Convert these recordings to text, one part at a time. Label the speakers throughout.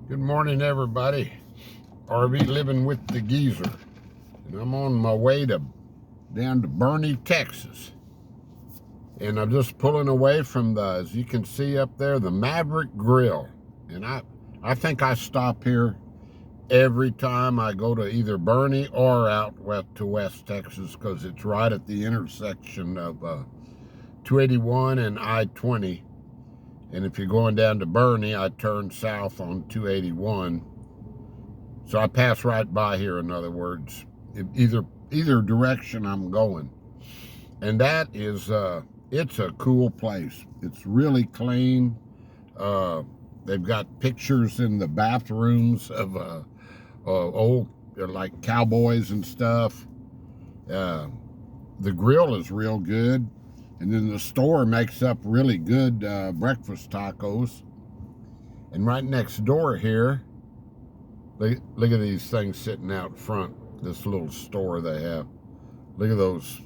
Speaker 1: Good morning, everybody. RV living with the geezer. And I'm on my way down to Bernie, Texas. And I'm just pulling away from as you can see up there, the Maverick Grill. And I think I stop here every time I go to either Bernie or out west to West Texas, because it's right at the intersection of 281 and I-20. And if you're going down to Bernie, I turn south on 281. So I pass right by here, in other words, either direction I'm going. And that is, it's a cool place. It's really clean. They've got pictures in the bathrooms of old, like cowboys and stuff. The grill is real good. And then the store makes up really good breakfast tacos. And right next door here, look at these things sitting out front, this little store they have. Look at those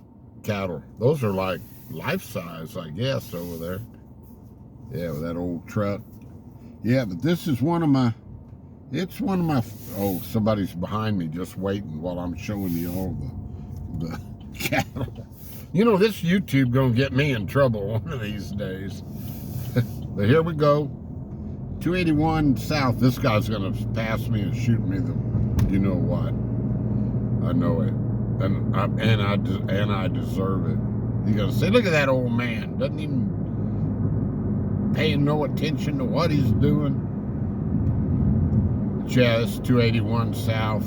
Speaker 1: cattle. Those are like life-size, I guess, over there. Yeah, with that old truck. Yeah, but this is oh, somebody's behind me just waiting while I'm showing you all the cattle. You know, this YouTube gonna get me in trouble one of these days. But here we go. 281 south. This guy's gonna pass me and shoot me the, you know what? I know it, and I deserve it. He's gonna say, "Look at that old man. Doesn't even paying no attention to what he's doing." But yeah, it's 281 south.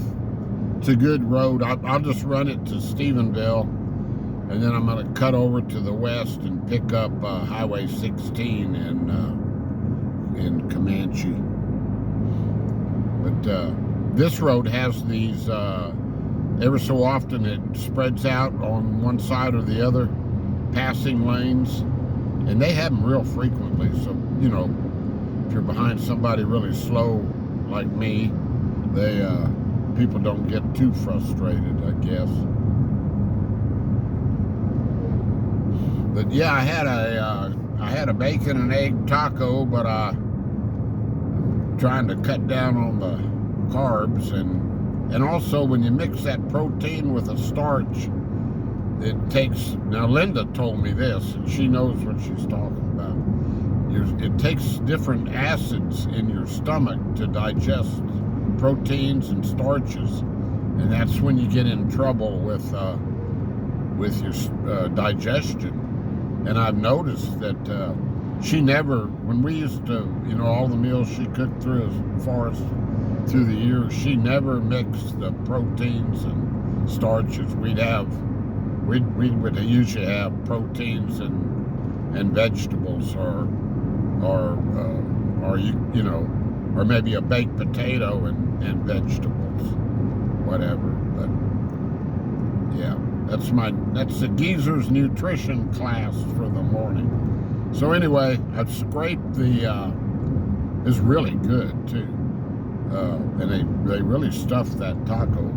Speaker 1: It's a good road. I'll just run it to Stephenville. And then I'm going to cut over to the west and pick up Highway 16 in Comanche. But this road has these, ever so often it spreads out on one side or the other, passing lanes. And they have them real frequently. So, you know, if you're behind somebody really slow like me, people don't get too frustrated, I guess. But yeah, I had a bacon and egg taco, but trying to cut down on the carbs, and also when you mix that protein with a starch, it takes. Now Linda told me this, and she knows what she's talking about. It takes different acids in your stomach to digest proteins and starches, and that's when you get in trouble with your digestion. And I've noticed that she never, when we used to, you know, all the meals she cooked through the years, she never mixed the proteins and starches. We would usually have proteins and vegetables, or you know, or maybe a baked potato and vegetables, whatever. But yeah. That's the geezer's nutrition class for the morning. So anyway, I've scraped it's really good too. And they really stuffed that taco.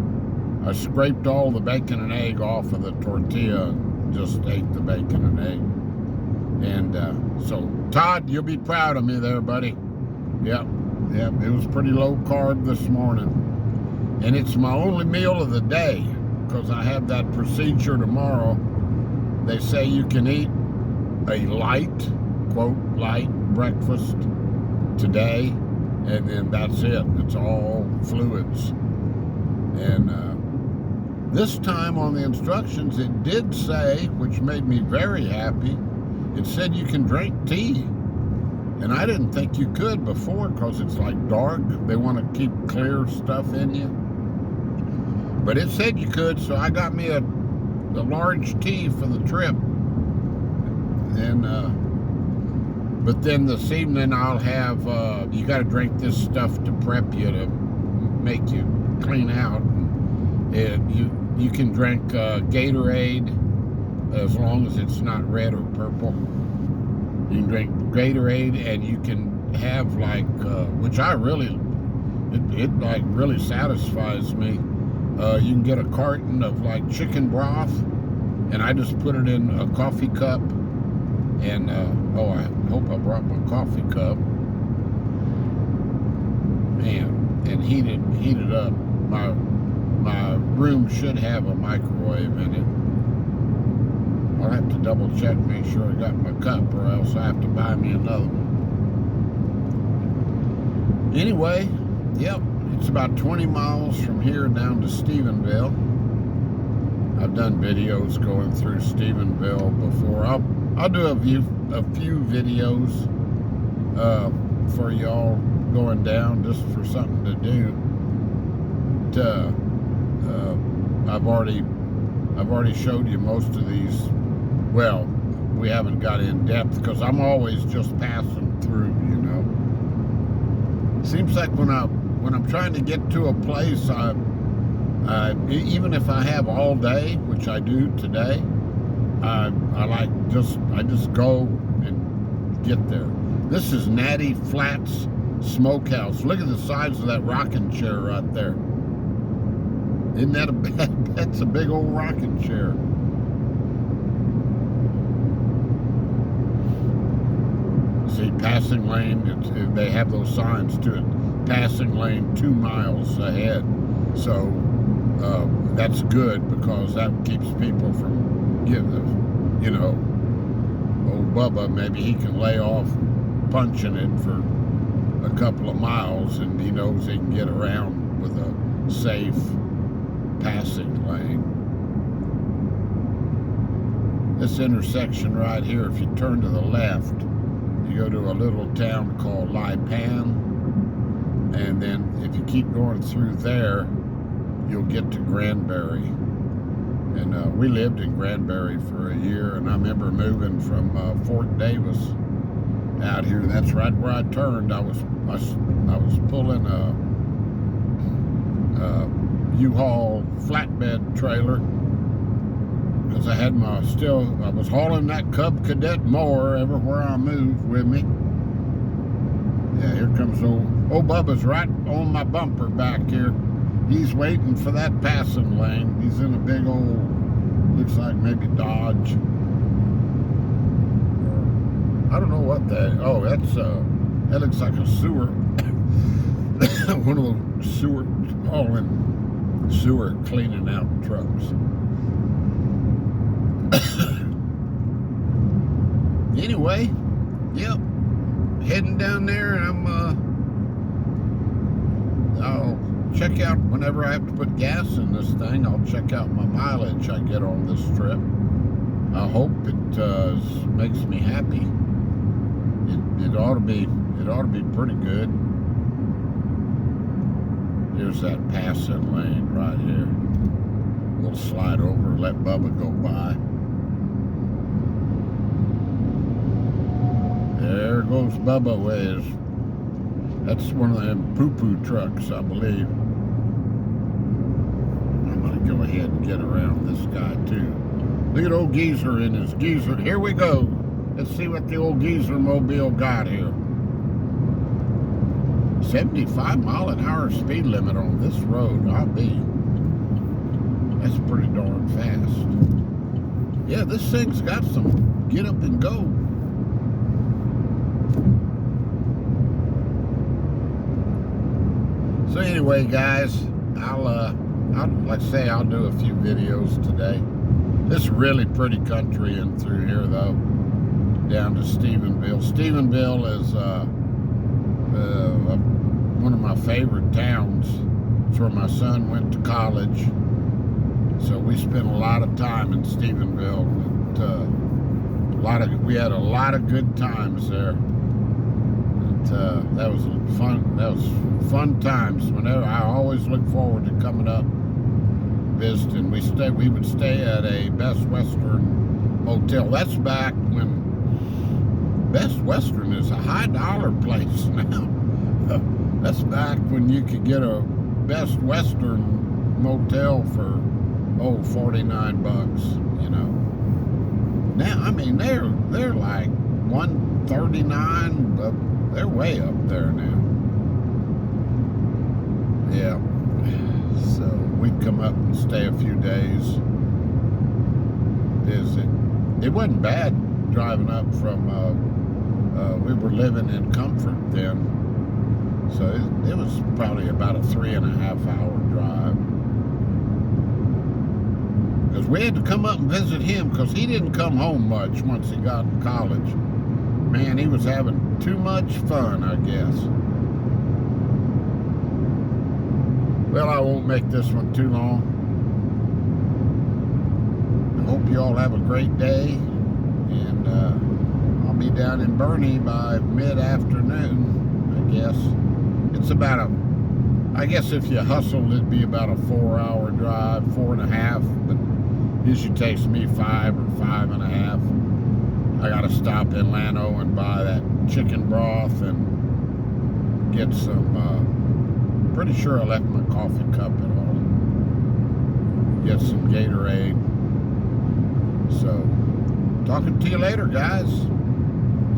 Speaker 1: I scraped all the bacon and egg off of the tortilla and just ate the bacon and egg. And so Todd, you'll be proud of me there, buddy. Yep, it was pretty low carb this morning. And it's my only meal of the day, because I have that procedure tomorrow. They say you can eat a light, quote, light breakfast today, and then that's it. It's all fluids. And this time on the instructions, it did say, which made me very happy, it said you can drink tea. And I didn't think you could before, because it's like dark. They want to keep clear stuff in you. But it said you could, so I got me a large tea for the trip. And but then this evening I'll have you got to drink this stuff to prep you, to make you clean out. And you can drink Gatorade, as long as it's not red or purple. You can drink Gatorade, and you can have like which I really it like really satisfies me. You can get a carton of like chicken broth, and I just put it in a coffee cup. And oh, I hope I brought my coffee cup. Man, heated up. My room should have a microwave in it. I'll have to double check, make sure I got my cup, or else I have to buy me another one. Anyway, yep, it's about 20 miles from here down to Stephenville. I've done videos going through Stephenville before. I'll do a few videos for y'all going down, just for something to do. I've already showed you most of these. Well, we haven't got in depth because I'm always just passing through, you know. Seems like when I'm trying to get to a place, even if I have all day, which I do today, I just go and get there. This is Natty Flats Smokehouse. Look at the size of that rocking chair right there. Isn't that that's a big old rocking chair. See, passing lane, they have those signs to it. Passing lane 2 miles ahead. So that's good, because that keeps people from getting, you know, old Bubba, maybe he can lay off punching it for a couple of miles, and he knows he can get around with a safe passing lane. This intersection right here, if you turn to the left, you go to a little town called Lipan, and then if you keep going through there, you'll get to Granbury. And we lived in Granbury for a year, and I remember moving from Fort Davis out here. That's right where I turned. I was pulling a U-Haul flatbed trailer, because I was hauling that Cub Cadet mower everywhere I moved with me. Yeah, here comes old Bubba's right on my bumper back here. He's waiting for that passing lane. He's in a big old, looks like maybe Dodge. I don't know what that, that looks like a sewer. One of those sewer cleaning out trucks. Anyway, yep, heading down there, and I'll check out whenever I have to put gas in this thing. I'll check out my mileage I get on this trip. I hope it makes me happy. It ought to be pretty good. Here's that passing lane right here. We'll slide over and let Bubba go by. There goes Bubba with his, that's one of them poo-poo trucks, I believe. I'm gonna go ahead and get around this guy too. Look at old Geezer in his Geezer. Here we go. Let's see what the old Geezer mobile got here. 75-mile-an-hour speed limit on this road. That's pretty darn fast. Yeah, this thing's got some get up and go. So anyway, guys, I'll like I say, I'll do a few videos today. This is really pretty country in through here, though, down to Stephenville. Stephenville is one of my favorite towns. It's where my son went to college. So we spent a lot of time in Stephenville. We had a lot of good times there. That was fun. That was fun times. Whenever I always look forward to coming up, visiting. We would stay at a Best Western motel. That's back when Best Western is a high dollar place now. That's back when you could get a Best Western motel for $49, you know. Now, I mean, they're like $139, but they're way up there now. Yeah. So we'd come up and stay a few days, visit. It wasn't bad driving up from, we were living in Comfort then. So it was probably about a 3.5-hour drive. Because we had to come up and visit him because he didn't come home much once he got in college. Man, he was having too much fun, I guess. Well, I won't make this one too long. I hope you all have a great day. And I'll be down in Bernie by mid-afternoon, I guess. It's about I guess if you hustled, it'd be about a 4-hour drive, 4.5, but usually takes me 5 or 5.5. I gotta stop in Llano and buy that chicken broth and get some, pretty sure I left my coffee cup at home. Get some Gatorade. So, talking to you later, guys.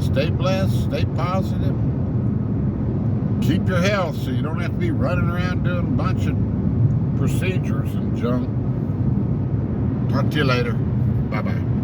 Speaker 1: Stay blessed, stay positive. Keep your health so you don't have to be running around doing a bunch of procedures and junk. Talk to you later. Bye-bye.